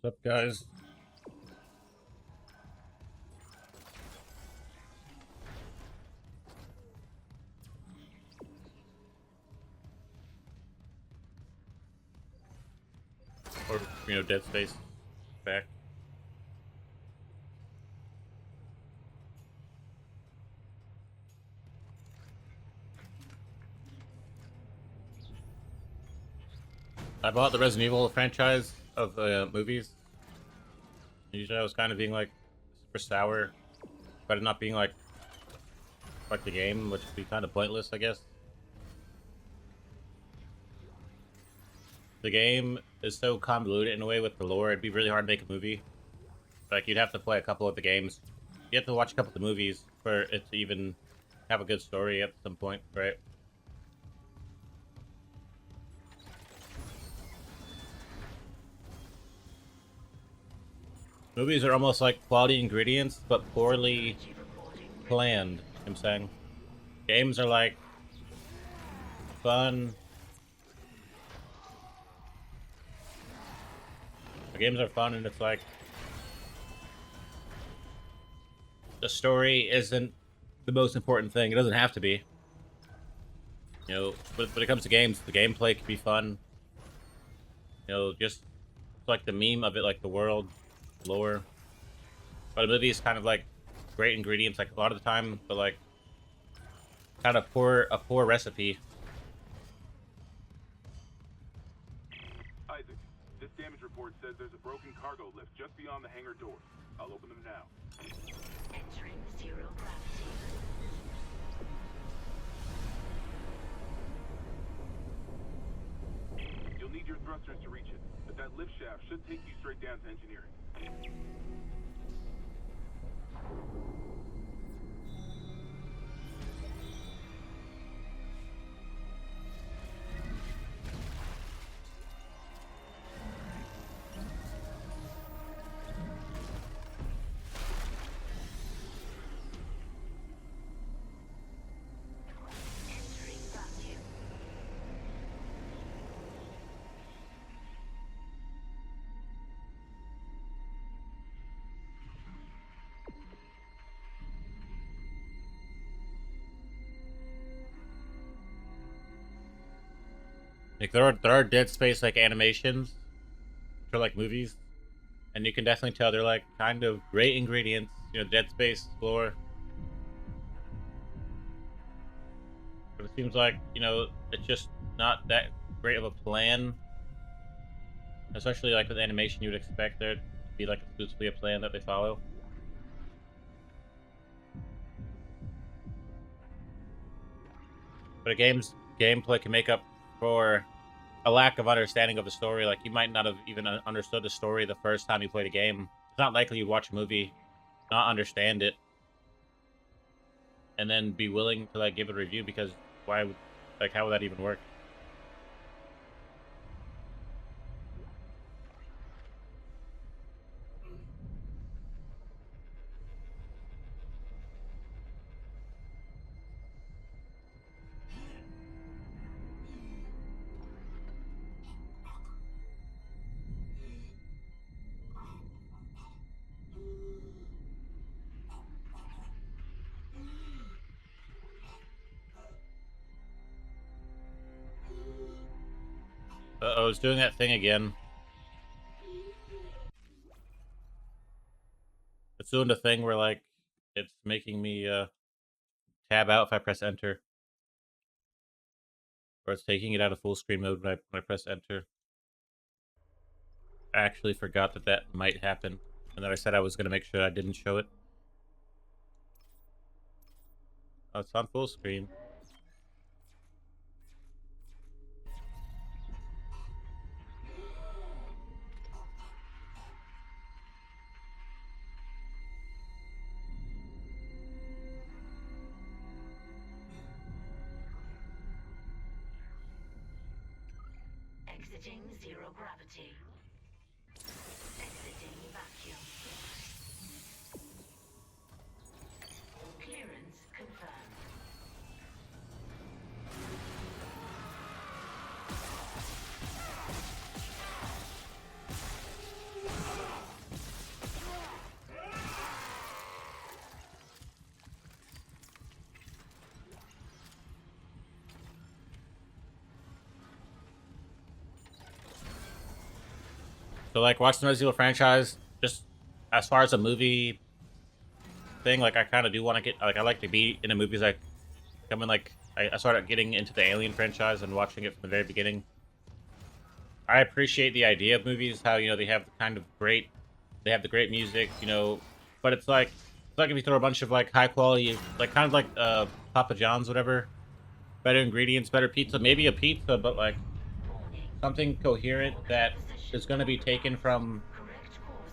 What's up, guys? Or, Dead Space back. I bought the Resident Evil franchise of movies. Usually I was kind of being like super sour, but it not being like the game, which would be kind of pointless, I guess. The game is so convoluted in a way with the lore, it'd be really hard to make a movie. Like, you'd have to play a couple of the games. You have to watch a couple of the movies for it to even have a good story at some point, right? Movies are almost like quality ingredients, but poorly planned, I'm saying. Games are like fun. The games are fun, and it's like the story isn't the most important thing. It doesn't have to be. But when it comes to games, the gameplay can be fun. Just like the meme of it, like the world, lore. But a movie is kind of like great ingredients, like a lot of the time, but like kind of a poor recipe. Isaac, this damage report says there's a broken cargo lift just beyond the hangar doors. I'll open them now. Entering zero gravity. You'll need your thrusters to reach it, but that lift shaft should take you straight down to engineering. Entering vacuum. Like there are Dead Space like animations for like movies, and you can definitely tell they're like kind of great ingredients. Dead Space lore. But it seems like it's just not that great of a plan. Especially like with animation, you would expect there to be like exclusively a plan that they follow. But a game's gameplay can make up for a lack of understanding of the story. Like, you might not have even understood the story the first time you played a game. It's not likely you'd watch a movie, not understand it, and then be willing to like give it a review, because why would how would that even work? Uh-oh, it's doing that thing again. It's doing the thing where like it's making me tab out if I press enter, or it's taking it out of full screen mode when I press enter. I actually forgot that that might happen, and then I said I was gonna make sure I didn't show it. Oh, it's on full screen. Exiting zero gravity. Exiting vacuum. Clearance confirmed. So like watching the Resident Evil franchise, just as far as a movie thing, like I kind of do want to get like I like to be in the movies. Like coming like I started getting into the Alien franchise and watching it from the very beginning. I appreciate the idea of movies, how they have the kind of great, they have the great music, but it's like if you throw a bunch of like high quality, like kind of like Papa John's, whatever, better ingredients, better pizza, maybe a pizza, but like Warning. something coherent Orbital that position. is going to be taken from Correct course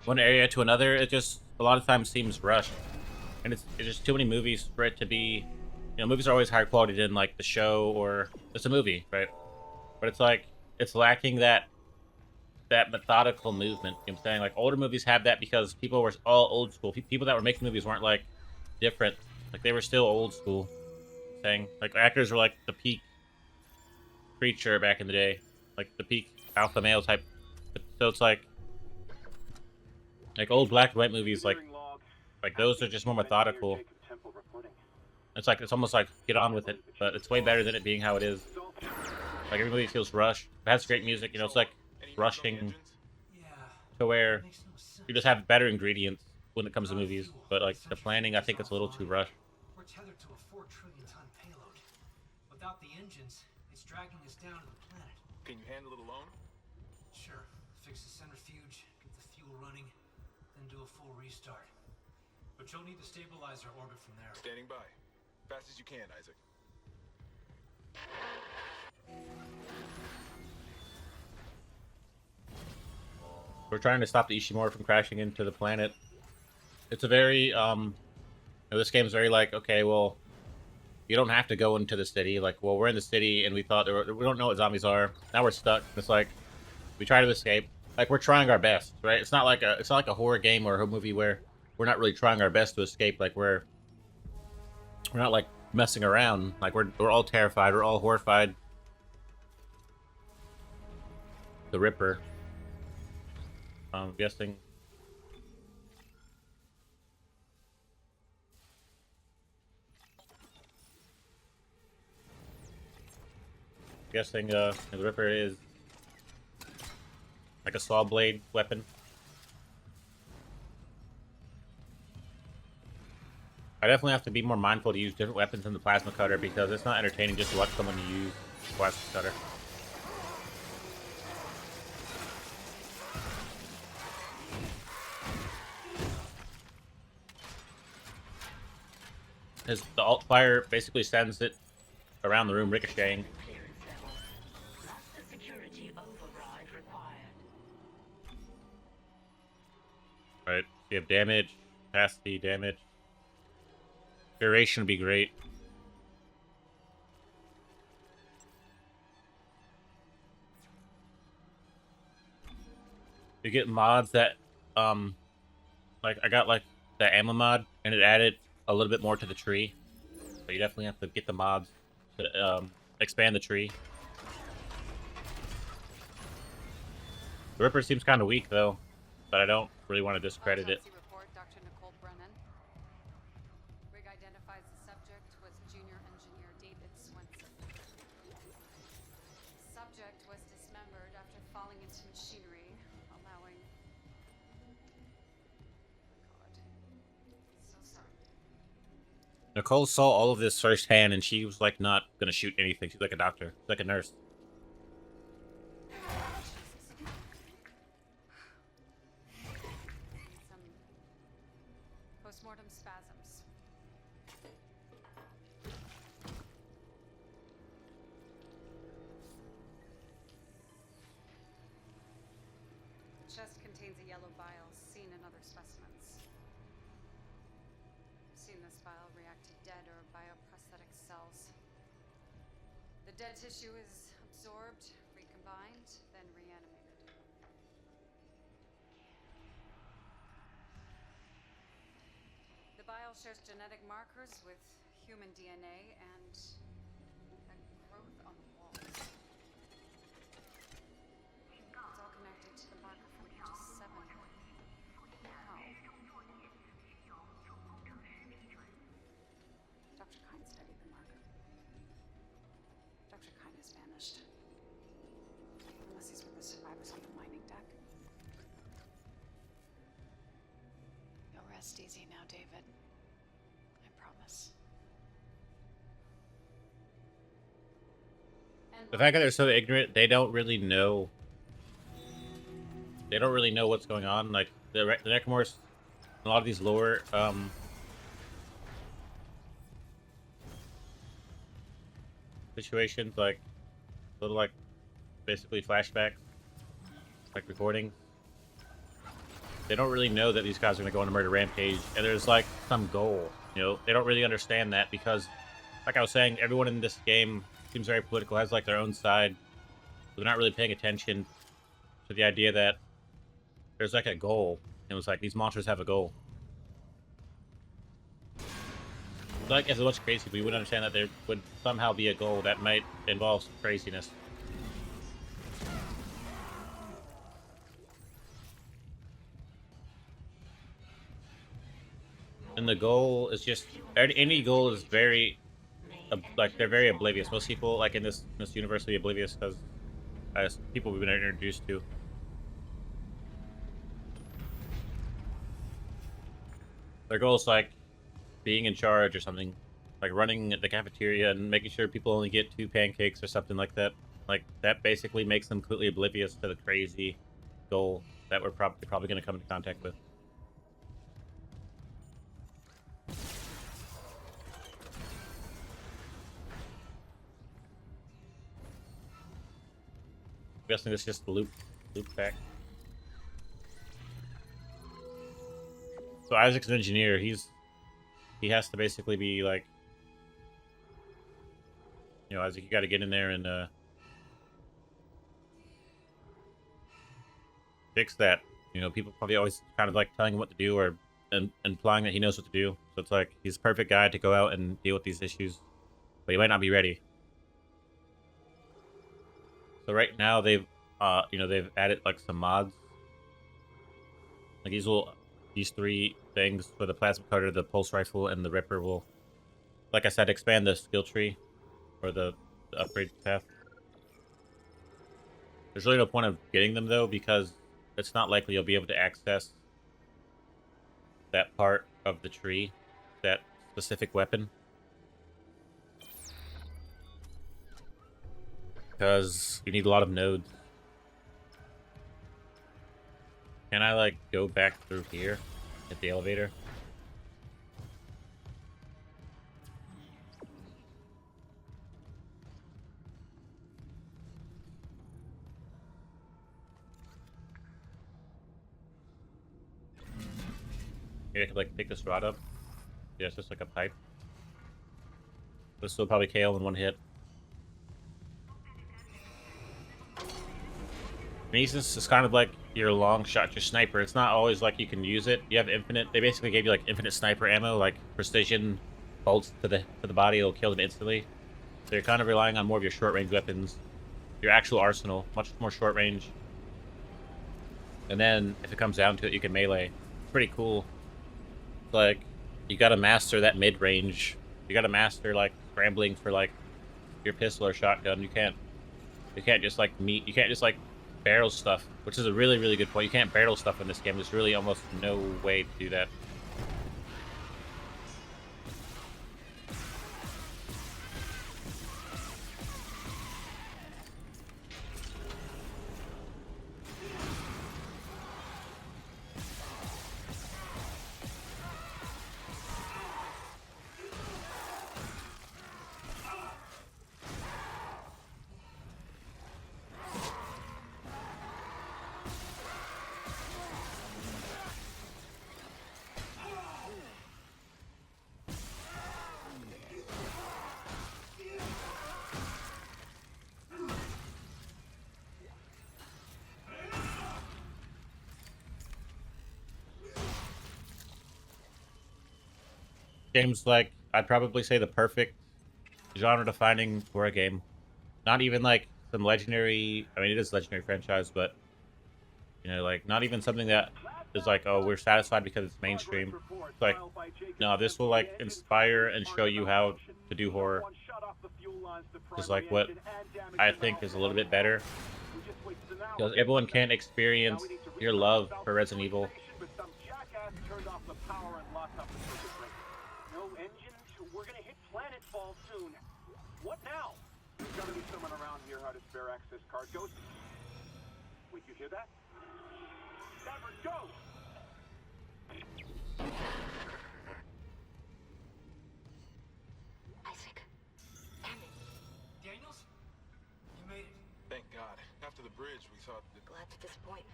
one immediately. area to another. It just a lot of times seems rushed, and it's just too many movies for it to be. Movies are always higher quality than like the show or it's a movie, right? But it's like it's lacking that methodical movement. You know what I'm saying? Like older movies have that because people were all old school. People that were making movies weren't like different. Like they were still old school. Saying like actors were like the peak creature back in the day, like the peak alpha male type. So it's like old black and white movies, like Engineering log. like those are Active just more chief engineer methodical. Jacob Temple reporting. It's almost like get on with it, but it's way better than it being how it is. Salt. Like everybody feels rushed. It has great music, it's like rushing to where you just have better ingredients when it comes to movies. But like the planning, I think it's a little too rushed. We're tethered to a 4 trillion ton payload. Without the engines, it's dragging us down to the planet. Can you handle it alone? Sure, fix the centrifuge, get the fuel running, then do a full restart. But you'll need to stabilize our orbit from there. Standing by. Fast as you can, Isaac. We're trying to stop the Ishimura from crashing into the planet. It's a very this game's very like, okay, well, you don't have to go into the city. Like, well, we're in the city and we thought we don't know what zombies are. Now we're stuck. It's like we try to escape. Like we're trying our best, right? It's not like a horror game or a movie where we're not really trying our best to escape. Like we're not like messing around. Like we're all terrified. We're all horrified. The Ripper. I'm guessing. The Ripper is like a saw blade weapon. I definitely have to be more mindful to use different weapons in the plasma cutter because it's not entertaining just to watch someone use the plasma cutter. The alt fire basically sends it around the room ricocheting. Clearance levels. Master security override required. Right? You have damage, capacity, damage. Duration would be great. You get mods that like I got like the ammo mod and it added a little bit more to the tree. But you definitely have to get the mods to expand the tree. The Ripper seems kind of weak though, but I don't really want to discredit it. Autopsy report, Dr. Nicole Brennan. Rig identifies the subject was junior engineer David Swenson. Subject was dismembered after falling into machinery, allowing... God. So sorry. Nicole saw all of this firsthand, and she was like not gonna shoot anything. She's like a doctor, she's like a nurse. Some postmortem spasms. Chest contains a yellow bile seen in other specimens. Seen this bile react to dead or bioprosthetic cells. The dead tissue is absorbed, recombined, then reanimated. The bile shares genetic markers with human DNA and a growth on the walls. It's all connected to the marker from ages 7. How? Dr. Kine studied the marker. Dr. Kine has vanished. Unless he's with the survivors on the mining deck. rest easy now, David. I promise. The fact that they're so ignorant, they don't really know. They don't really know what's going on. Like the Necromorphs, a lot of these lore situations, like little like basically flashbacks, like recordings. They don't really know that these guys are gonna go on a murder rampage, and there's like some goal. You know, they don't really understand that because, like I was saying, everyone in this game seems very political, has like their own side. They're not really paying attention to the idea that there's like a goal. It was like these monsters have a goal. Like as a bunch of crazy people, you would understand that there would somehow be a goal that might involve some craziness. And the goal is just any goal is very like they're very oblivious. Most people like in this universe will be oblivious because as people we've been introduced to. Their goal is like being in charge or something, like running the cafeteria and making sure people only get 2 pancakes or something like that. Like that basically makes them completely oblivious to the crazy goal that we're probably going to come into contact with. I'm guessing this is just the loop back. So Isaac's an engineer. He has to basically be like, you know, Isaac, you got to get in there and fix that. You know, people probably always kind of like telling him what to do or implying that he knows what to do. So it's like he's the perfect guy to go out and deal with these issues, but he might not be ready. So right now they've, you know, they've added like some mods, like these 3 things for the plasma cutter, the pulse rifle, and the ripper will, like I said, expand the skill tree or the upgrade path. There's really no point of getting them though because it's not likely you'll be able to access that part of the tree, that specific weapon. Because you need a lot of nodes. Can I like go back through here at the elevator? Maybe I could like pick this rod up. Yeah, it's just like a pipe. This will probably KO in 1 hit. Kinesis is kind of like your long shot, your sniper. It's not always like you can use it. You have infinite. They basically gave you like infinite sniper ammo, like precision bolts to the body. It'll kill them instantly. So you're kind of relying on more of your short range weapons, your actual arsenal, much more short range. And then if it comes down to it, you can melee. It's pretty cool. Like you gotta master that mid range. You gotta master like scrambling for like your pistol or shotgun. You can't just like you can't just like barrel stuff, which is a really, really good point. You can't barrel stuff in this game. There's really almost no way to do that. Game's like, I'd probably say the perfect genre defining for a game. Not even like some legendary, I mean it is a legendary franchise, but you know, like not even something that is like, oh, we're satisfied because it's mainstream. It's like, no, this will like inspire and show you how to do horror. Just like what I think is a little bit better. Because everyone can't experience your love for Resident Evil. fall soon. What now? There's gotta be someone around here how to spare access card. Go. Wait, you hear that? Maverick, go! Isaac. Damn it. Daniels? You made it. Thank God. After the bridge, we thought that... Glad to disappoint.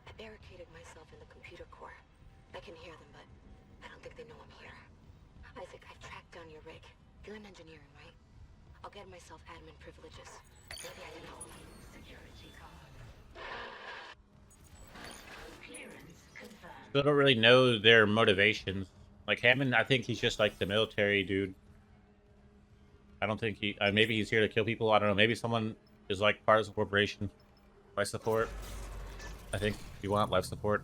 I barricaded myself in the computer core. I can hear them, but I don't think they know I'm here. Isaac, I've tracked down your rig. You're in engineering, right? I'll get myself admin privileges. Maybe I can help. Security card. Clearance confirmed. Still don't really know their motivations. Like Hammond, I think he's just like the military dude. I don't think he. Maybe he's here to kill people. I don't know. Maybe someone is like part of the corporation. Life support. I think you want life support.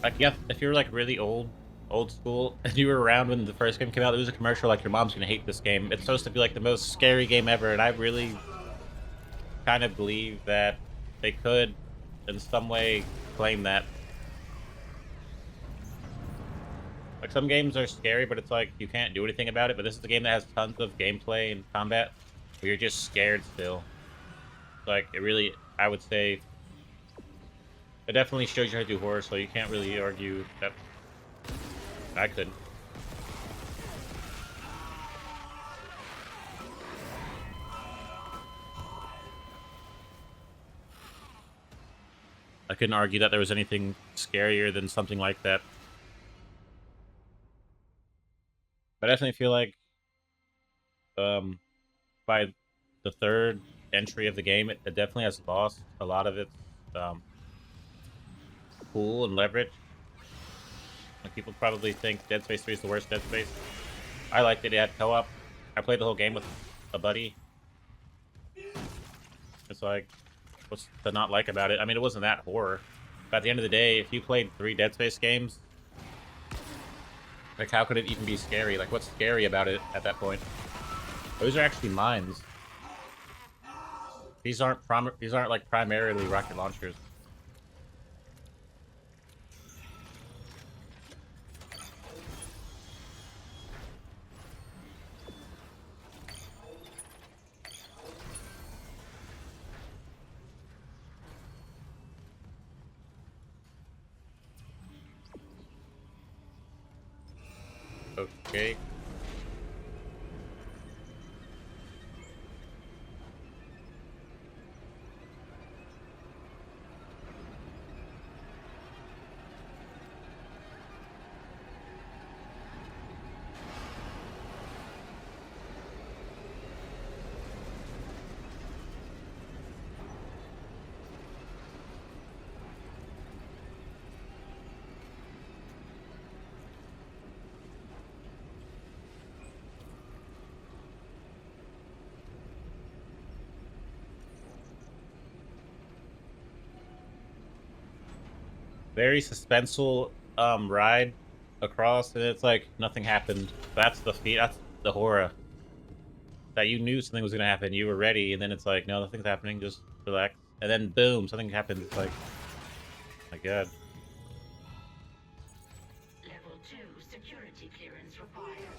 Like, yeah, if you're like really old school, and you were around when the first game came out, there was a commercial like your mom's gonna hate this game. It's supposed to be like the most scary game ever, and I really kind of believe that they could, in some way, claim that. Like some games are scary, but it's like you can't do anything about it. But this is a game that has tons of gameplay and combat, where you're just scared still. Like it really, I would say. It definitely shows you how to do horror, so you can't really argue that. I couldn't. I couldn't argue that there was anything scarier than something like that. I definitely feel like, by the third entry of the game, it definitely has lost a lot of its, cool and leverage. Like people probably think Dead Space 3 is the worst Dead Space. I liked it. It had co-op. I played the whole game with a buddy. It's like, what's to not like about it? I mean, it wasn't that horror. But at the end of the day, if you played 3 Dead Space games, like how could it even be scary? Like what's scary about it at that point? Those are actually mines. These aren't like primarily rocket launchers. Okay. Very suspenseful ride across, and it's like nothing happened. That's the horror. That you knew something was gonna happen, you were ready, and then it's like, no, nothing's happening, just relax. And then boom, something happens. It's like, oh my god. Level 2 security clearance required.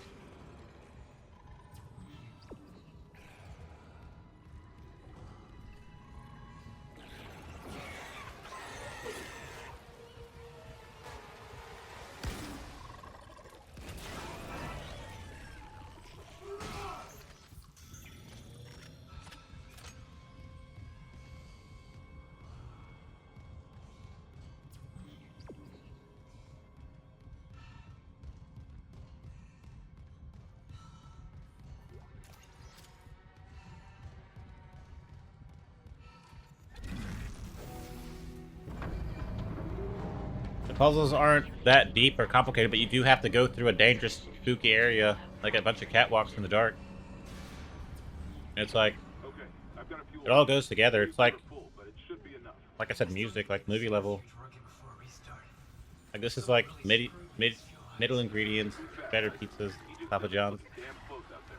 puzzles aren't that deep or complicated, but you do have to go through a dangerous, spooky area, like a bunch of catwalks in the dark. And it's like Okay, I've got a fuel. it all goes together. It's Sort of full, but it should be enough. like I said, music, like movie level. Centrifuge working before a restart. Like this is Still not like really screwed with this fuel middle ice. ingredients, better pizzas, He just Papa said it John's. was damn close out there.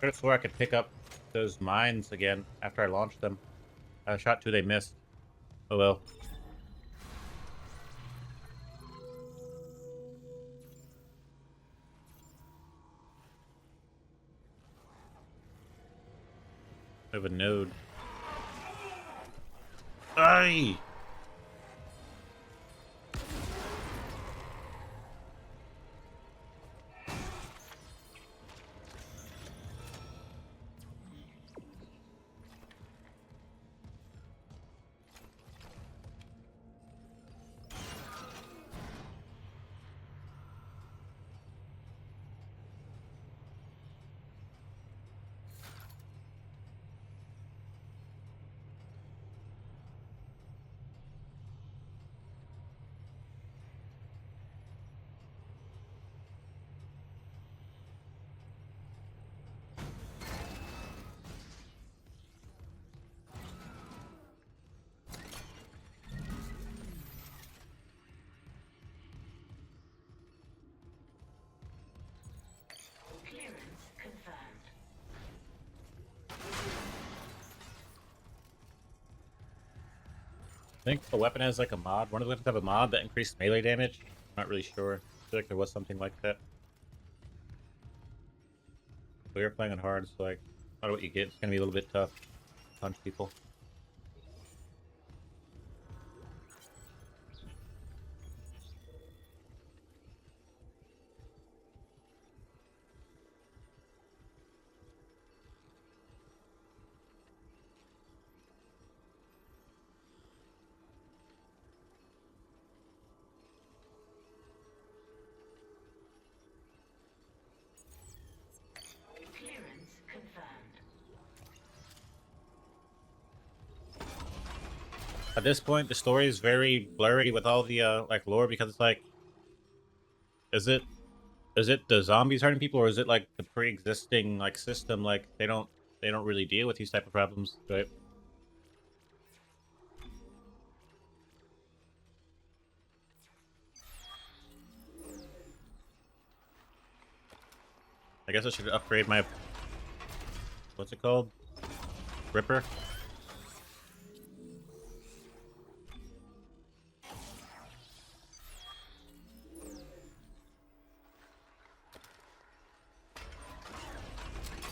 Could have swore I could pick up those mines again after I launched them. I shot two, they missed. Oh well. I have a node. Aye! Clearance confirmed. I think the weapon has like a mod. One of the weapons have a mod that increases melee damage. I'm not really sure. I feel like there was something like that. We were playing on hard, so like, no matter what you get, it's gonna be a little bit tough to punch people. Clearance confirmed. At this point, the story is very blurry with all the like lore because it's like, is it the zombies hurting people or is it like the pre-existing like system? Like they don't really deal with these type of problems, right? I guess I should upgrade my what's it called? Ripper.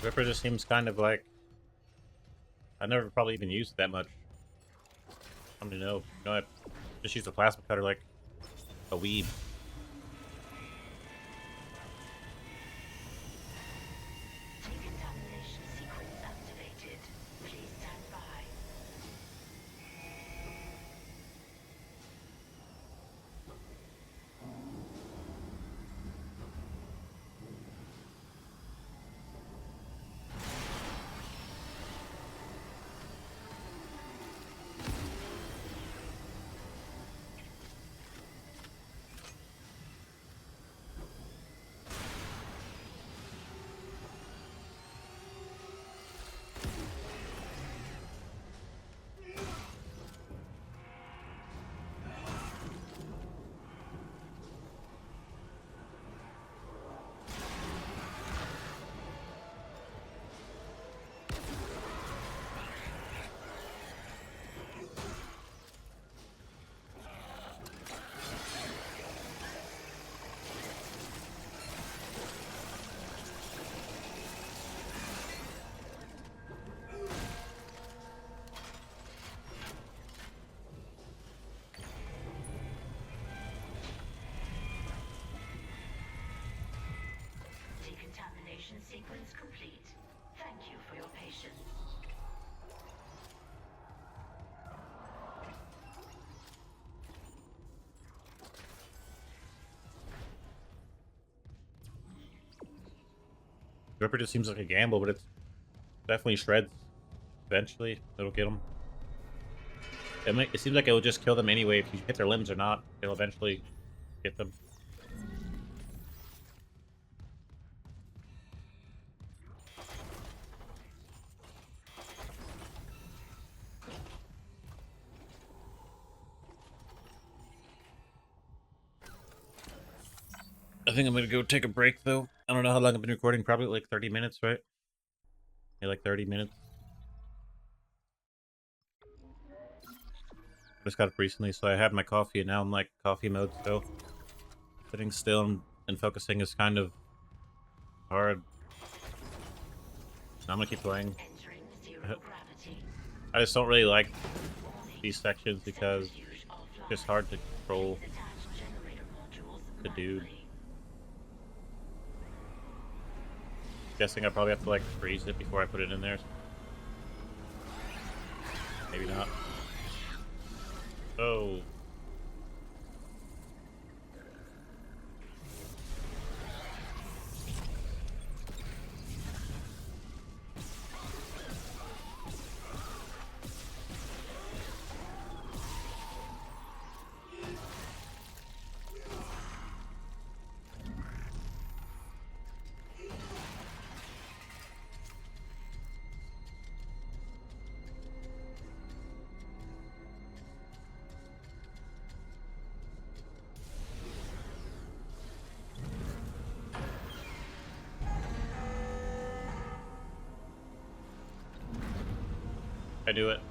Ripper just seems kind of like I never probably even used it that much. I don't know. You know, I just use a plasma cutter like a weeb. Decontamination sequence activated. Please stand by. Initialization sequence complete. Thank you for your patience. Ripper just seems like a gamble, but it's definitely shreds. Eventually, it'll get them. It seems like it will just kill them anyway if you hit their limbs or not. It'll eventually get them. I think I'm gonna go take a break though. I don't know how long I've been recording. Probably like 30 minutes, right? Yeah, like 30 minutes. Just got up recently, so I had my coffee, and now I'm like coffee mode still. Sitting still and focusing is kind of hard. I'm gonna keep playing. Entering zero gravity. I just don't really like these sections because Centrifuge it's offline. just hard to control Attach generator modules the dude. manually. Guessing I probably have to like freeze it before I put it in there. Maybe not. Oh. I knew it.